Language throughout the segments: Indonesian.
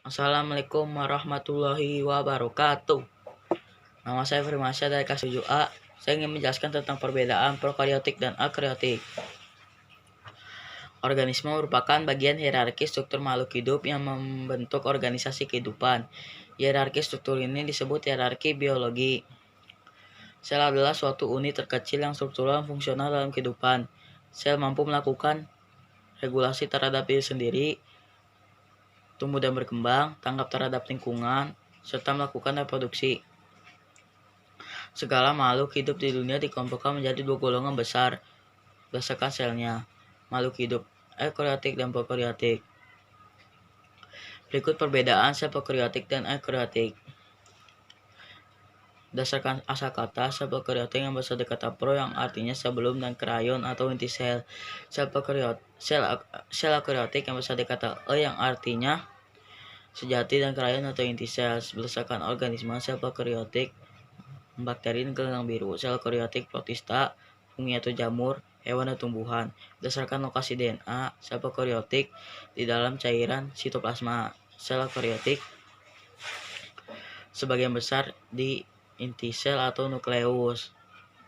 Assalamualaikum warahmatullahi wabarakatuh. Nama saya Firmansyah dari kelas 7A. Saya ingin menjelaskan tentang perbedaan prokariotik dan eukariotik. Organisme merupakan bagian hierarki struktur makhluk hidup yang membentuk organisasi kehidupan. Hierarki struktur ini disebut hierarki biologi. Sel adalah suatu unit terkecil yang struktural dan fungsional dalam kehidupan. Sel mampu melakukan regulasi terhadap diri sendiri, tumbuh dan berkembang, tanggap terhadap lingkungan, serta melakukan reproduksi. Segala makhluk hidup di dunia dikelompokkan menjadi dua golongan besar berdasarkan selnya, makhluk hidup eukariotik dan prokariotik. Berikut perbedaan sel prokariotik dan eukariotik. Berdasarkan asal kata, sel prokariotik yang berasal dari kata pro yang artinya sebelum dan kryon atau inti sel. Sel eukariotik yang berasal dari kata yang artinya sejati dan kryon atau inti sel. Berdasarkan organisme, sel prokariotik bakteri dan gelang biru, sel eukariotik protista, fungi atau jamur, hewan dan tumbuhan. Berdasarkan lokasi DNA, sel prokariotik di dalam cairan sitoplasma. Sel eukariotik sebagian besar di inti sel atau nukleus.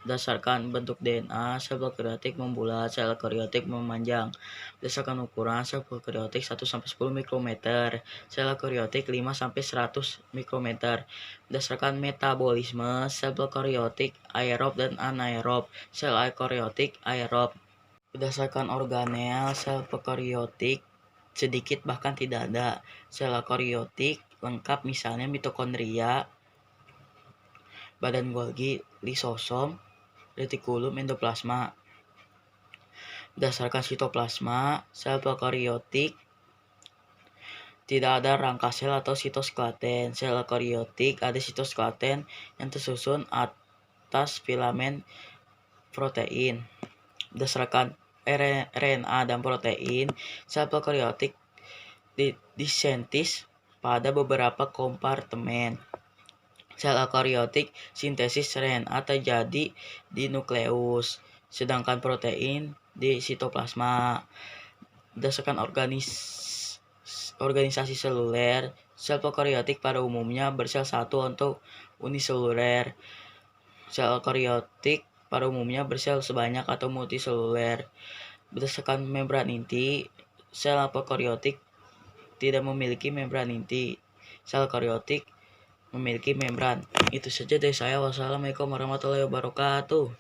Berdasarkan bentuk DNA, sel prokariotik membulat, sel eukariotik memanjang. Berdasarkan ukuran, sel prokariotik 1-10 mikrometer, sel eukariotik 5-100 mikrometer. Berdasarkan metabolisme, sel prokariotik aerob dan anaerob, sel eukariotik aerob. Berdasarkan organel, sel prokariotik sedikit bahkan tidak ada. Sel eukariotik lengkap misalnya mitokondria, badan Golgi, lisosom, retikulum, endoplasma. Berdasarkan sitoplasma, sel prokariotik tidak ada rangka sel atau sitoskeleton. Sel eukariotik ada sitoskeleton yang tersusun atas filamen protein. Berdasarkan RNA dan protein, sel prokariotik disintesis pada beberapa kompartemen. Sel eukariotik sintesis RNA terjadi di nukleus, sedangkan protein di sitoplasma. Berdasarkan organisasi seluler, sel prokariotik pada umumnya bersel satu atau uniseluler. Sel eukariotik pada umumnya bersel sebanyak atau multiseluler. Berdasarkan membran inti, sel prokariotik tidak memiliki membran inti. Sel eukariotik memiliki membran. Itu saja dari saya. Wassalamualaikum warahmatullahi wabarakatuh.